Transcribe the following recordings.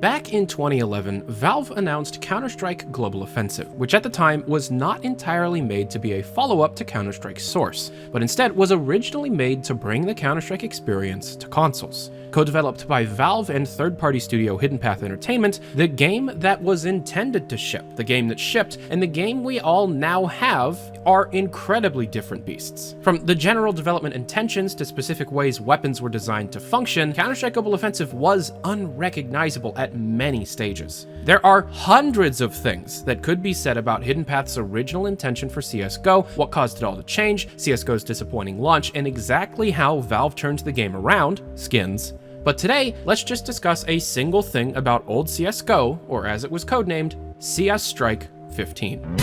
Back in 2011, Valve announced Counter-Strike Global Offensive, which at the time was not entirely made to be a follow-up to Counter-Strike Source, but instead was originally made to bring the Counter-Strike experience to consoles. Co-developed by Valve and third-party studio Hidden Path Entertainment, the game that was intended to ship, the game that shipped, and the game we all now have are incredibly different beasts. From the general development intentions to specific ways weapons were designed to function, Counter-Strike Global Offensive was unrecognizable at many stages. There are hundreds of things that could be said about Hidden Path's original intention for CSGO, what caused it all to change, CSGO's disappointing launch, and exactly how Valve turned the game around, skins. But today, let's just discuss a single thing about old CSGO, or as it was codenamed, CS Strike 15.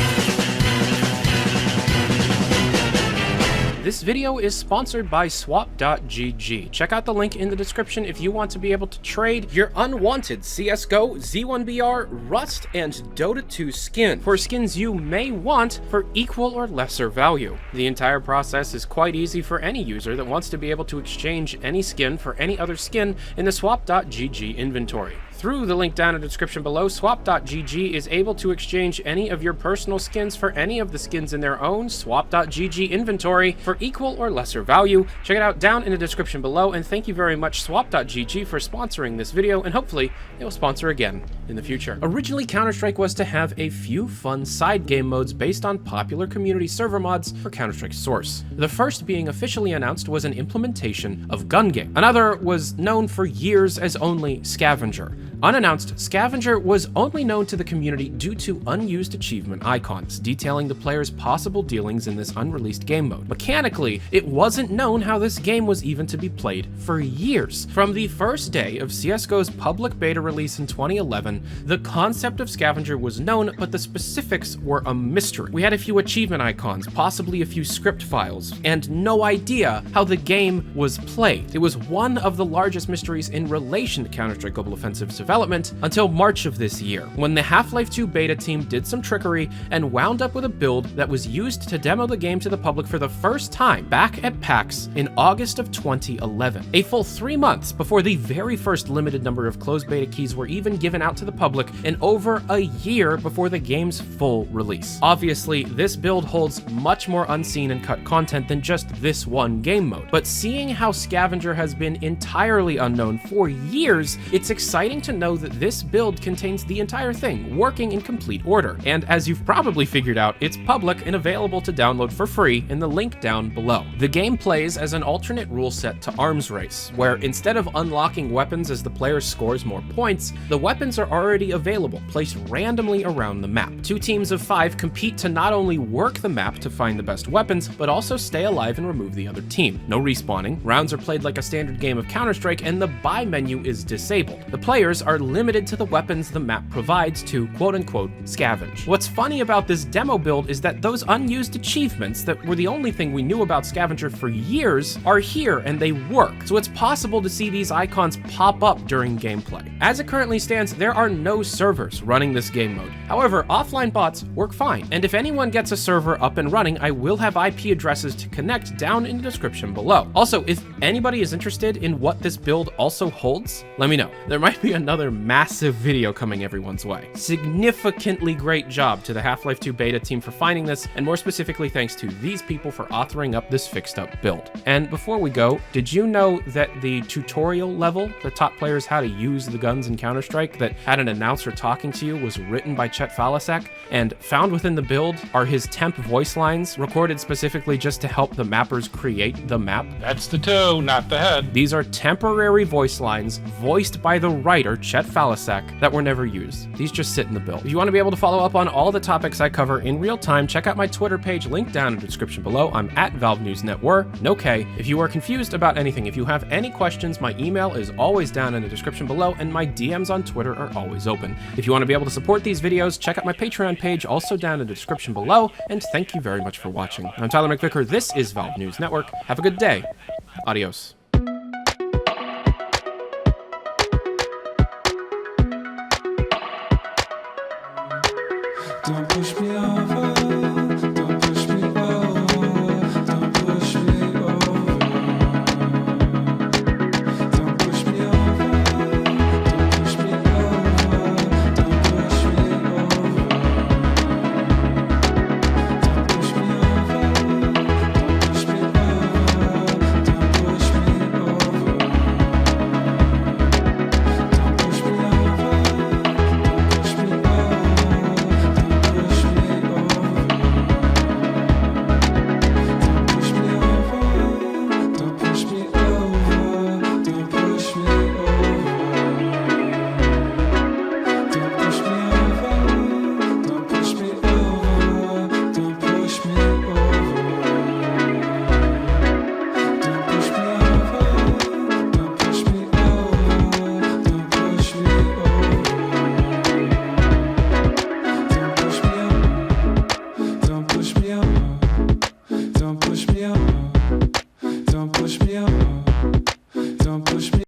This video is sponsored by swap.gg. Check out the link in the description if you want to be able to trade your unwanted CSGO, Z1BR, Rust, and Dota 2 skin for skins you may want for equal or lesser value. The entire process is quite easy for any user that wants to be able to exchange any skin for any other skin in the swap.gg inventory. Through the link down in the description below, swap.gg is able to exchange any of your personal skins for any of the skins in their own swap.gg inventory for equal or lesser value. Check it out down in the description below, and thank you very much swap.gg for sponsoring this video, and hopefully they will sponsor again in the future. Originally, Counter-Strike was to have a few fun side game modes based on popular community server mods for Counter-Strike Source. The first being officially announced was an implementation of Gun Game. Another was known for years as only Scavenger. Unannounced, Scavenger was only known to the community due to unused achievement icons, detailing the player's possible dealings in this unreleased game mode. Mechanically, it wasn't known how this game was even to be played for years. From the first day of CSGO's public beta release in 2011, the concept of Scavenger was known, but the specifics were a mystery. We had a few achievement icons, possibly a few script files, and no idea how the game was played. It was one of the largest mysteries in relation to Counter-Strike Global Offensive's development until March of this year, when the Half-Life 2 beta team did some trickery and wound up with a build that was used to demo the game to the public for the first time back at PAX in August of 2011, a full 3 months before the very first limited number of closed beta keys were even given out to the public, and over a year before the game's full release. Obviously, this build holds much more unseen and cut content than just this one game mode, but seeing how Scavenger has been entirely unknown for years, it's exciting to know that this build contains the entire thing working in complete order. And as you've probably figured out, it's public and available to download for free in the link down below. The game plays as an alternate rule set to Arms Race, where instead of unlocking weapons as the player scores more points, the weapons are already available, placed randomly around the map. 2 teams of 5 compete to not only work the map to find the best weapons, but also stay alive and remove the other team. No respawning, rounds are played like a standard game of Counter-Strike, and the buy menu is disabled. The players are limited to the weapons the map provides to quote-unquote scavenge. What's funny about this demo build is that those unused achievements that were the only thing we knew about Scavenger for years are here and they work, so it's possible to see these icons pop up during gameplay. As it currently stands, there are no servers running this game mode. However, offline bots work fine, and if anyone gets a server up and running, I will have IP addresses to connect down in the description below. Also, if anybody is interested in what this build also holds, let me know. There might be another massive video coming everyone's way. Significantly great job to the Half-Life 2 beta team for finding this, and more specifically thanks to these people for authoring up this fixed up build. And before we go, did you know that the tutorial level that taught players how to use the guns in Counter-Strike that had an announcer talking to you was written by Chet Falasek, and found within the build are his temp voice lines recorded specifically just to help the mappers create the map? That's the toe, not the head. These are temporary voice lines voiced by the writer Chet Falasek that were never used. These just sit in the build. If you want to be able to follow up on all the topics I cover in real time, check out my Twitter page linked down in the description below. I'm at Valve News Network, no K. If you are confused about anything, if you have any questions, my email is always down in the description below, and my DMs on Twitter are always open. If you want to be able to support these videos, check out my Patreon page, also down in the description below, and thank you very much for watching. I'm Tyler McVicker, this is Valve News Network. Have a good day. Adios. Don't push me over.